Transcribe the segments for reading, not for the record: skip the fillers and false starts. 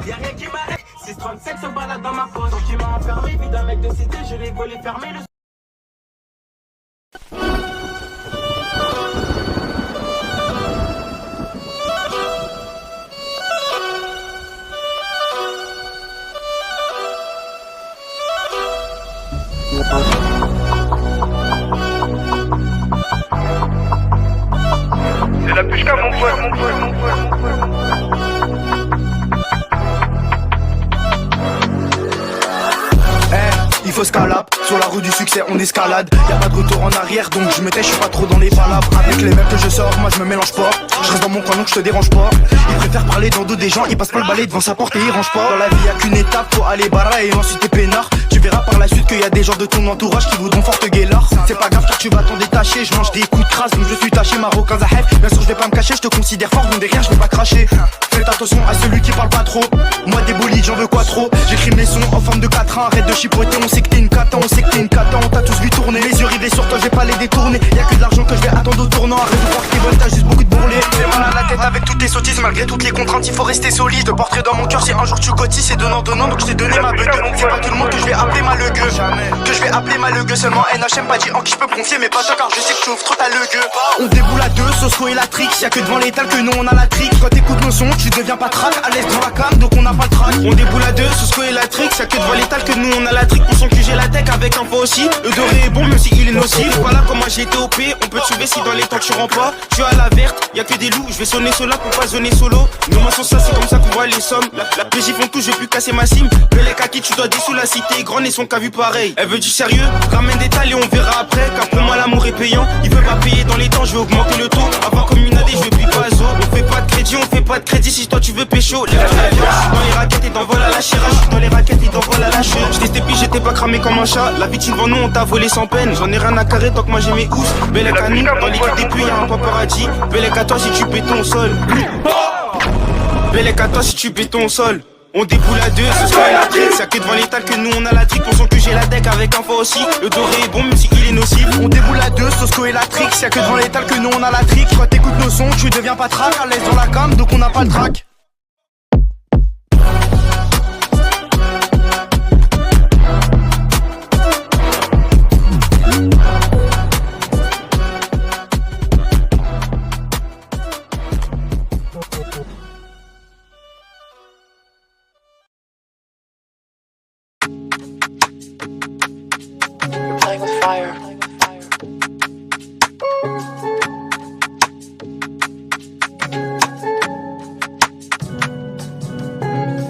Y'a rien qui m'arrête. 637 se balade dans ma pose. Quand tu m'as enfermé, vie d'un mec de cité, je l'ai volé fermé le. C'est la pushka mon pote, mon pote, mon pote, mon pote. Il faut escalade, sur la rue du succès on escalade. Y'a pas de retour en arrière donc je me tais, je suis pas trop dans les palabres. Avec les mecs que je sors, moi je me mélange pas. Je reste dans mon coin donc je te dérange pas. Il préfère parler dans le dos des gens, il passe pas le balai devant sa porte et il range pas. Dans la vie y'a qu'une étape, faut aller barra et ensuite t'es peinard. Tu verras par la suite qu'il y a des gens de ton entourage qui voudront fort te guélar. C'est pas grave car tu vas t'en détacher, je mange des coups de crasse donc je suis taché marocain zahef. Bien sûr je vais pas me cacher, je te considère fort donc derrière je vais pas cracher. Faites attention à celui qui parle pas trop. Moi des bolides j'en veux quoi trop. J'écris mes sons en forme de 4-1, arrête de chipoter, on sait que t'es une cata, on sait que t'es une cata, on t'a tous vu tourner. Les yeux rivés sur toi, je vais pas les détourner. Y'a que de l'argent que je vais attendre au tournant. Arrête de voir que t'es bonne, t'as juste beaucoup de bourrelets. J'ai mal à la tête avec toutes tes sottises, malgré toutes les contraintes, il faut rester solide. Je te porterai dans mon cœur si un jour tu cotises, c'est donnant donc je t'ai donné ma bugue. C'est pas tout le monde que je vais appeler ma legue. Que je vais appeler ma legue, seulement NHM pas dit en qui je peux me confier, mais pas toi car je sais que tu ouvres trop ta legue. On déboule à deux, Sosco et la Trix, y'a que devant l'étal que nous on a la trique. Quand t'écoutes nos sons, tu deviens pas trac, à l'aise dans la cam, donc on n'a pas le trac. On déboule à deux, Sosco et la Trix, y'a que devant l'étal que nous on a la trique. Pour son QG la tech avec un faux aussi. Le doré est bon même si il est nocif. Voilà comment j'ai été OP, on peut te sauver si dans les temps tu rentres pas. Tu as la verte, y'a que des loups, je vais sonner cela pour pas zoner solo. Nos mains sont ça, c'est comme ça qu'on voit les sommes. La PJ font tout, je vais plus casser ma cime. Les kaki, tu dois dessous la cité, grand et son cas vu pareil. Elle veut du sérieux, ramène des talents et on verra après. Car pour moi l'amour est payant, il veut pas payer dans les temps, je vais augmenter le taux. Avant comme une année, je veux plus pas zo. On fait pas de crédit, on fait pas de crédit si toi tu veux pécho. Les gars, je suis dans les raquettes et t'envoles à la chira. Je suis dans les raquettes et t'envoles à la chute. J'étais stépi, j'étais pas cramé comme un chat. La victime devant nous, on t'a volé sans peine. J'en ai rien à carrer tant que moi j'ai mes housses. Belle à nous, dans l'équipe des puits, y'a un paparazzi. Belle à toi si tu béton au sol. Belle à toi si tu béton au sol. On déboule à deux, ce soir la trique. Y'a que devant l'étal que nous on a la trique. Pour son que j'ai la deck avec un faux aussi. Le doré est bon même si il est nocif. On déboule à deux, Sosco et la Trix. Y'a que devant l'étal que nous on a la trique. Quand t'écoutes nos sons, tu deviens pas trac, à l'aise dans la cam, donc on n'a pas le trac. Playing with fire.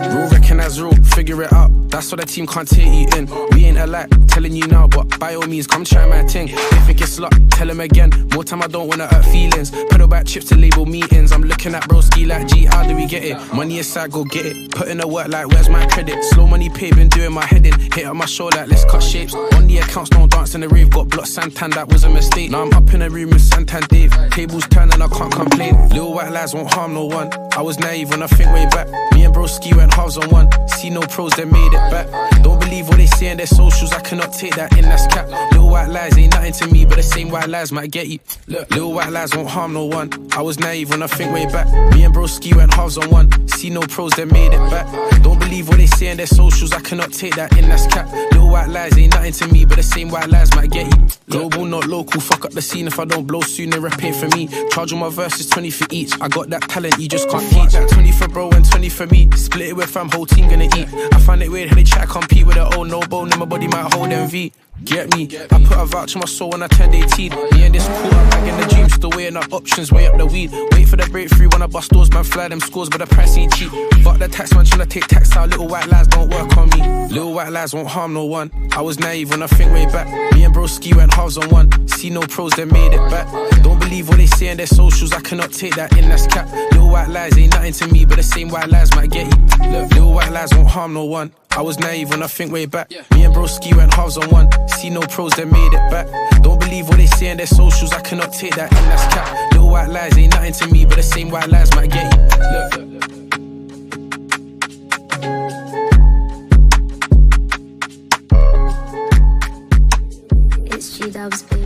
Rule recognize rule, figure it out. That's what the team can't take you in. We ain't alike, telling you now, but by all means, come try my thing. If it gets locked, tell him again. More time I don't wanna hurt feelings. Pedal back chips to label meetings. I'm looking at broski like, G, how do we get it? Money aside, go get it. Put in the work like, where's my credit? Slow money pay, been doing my heading. Hit up my show like, let's cut shapes. On the accounts, don't dance in the rave. Got blocked Santan, that was a mistake. Now I'm up in a room with Santan Dave. Tables turn and I can't complain. Little white lies won't harm no one. I was naive when I think way back. Me and broski went halves on one. See no pros, they made it back. Don't believe what they say in their socials, I cannot take that in, that's cap. Little white lies ain't nothing to me, but the same white lies might get you. Look, little white lies won't harm no one. I was naive when I think way back. Me and broski went halves on one. See no pros, they made it back. Don't believe what they say in their socials, I cannot take that in, that's cap. Little white lies ain't nothing to me, but the same white lies might get you. Global, not local, fuck up the scene if I don't blow soon, they rap ain't for me. Charge on my verses 20 for each. I got that talent, you just can't teach. That 20 for bro and 20 for me. Split it with fam, whole team gonna eat. I find it weird how they try to compete with the old no bone, and my body might hold MV. Get me? I put a vouch on my soul when I turned 18. Me and this quarterback in the dream, still weighing up options, weigh up the weed. Wait for the breakthrough when I bust doors, man, fly them scores, but the price ain't cheap. Fuck the tax man tryna take tax out, little white lies don't work on me. Little white lies won't harm no one. I was naive when I think way back. Me and broski went halves on one. See no pros, they made it back. Don't believe what they say in their socials, I cannot take that in, that's cap. Little white lies ain't nothing to me, but the same white lies might get you. Look, little white lies won't harm no one. I was naive when I think way back. Me and broski went halves on one. See no pros, they made it back. Don't believe what they say in their socials, I cannot take that in, that's cap. Little white lies ain't nothing to me, but the same white lies might get you. Look. It's G-Dubs, baby.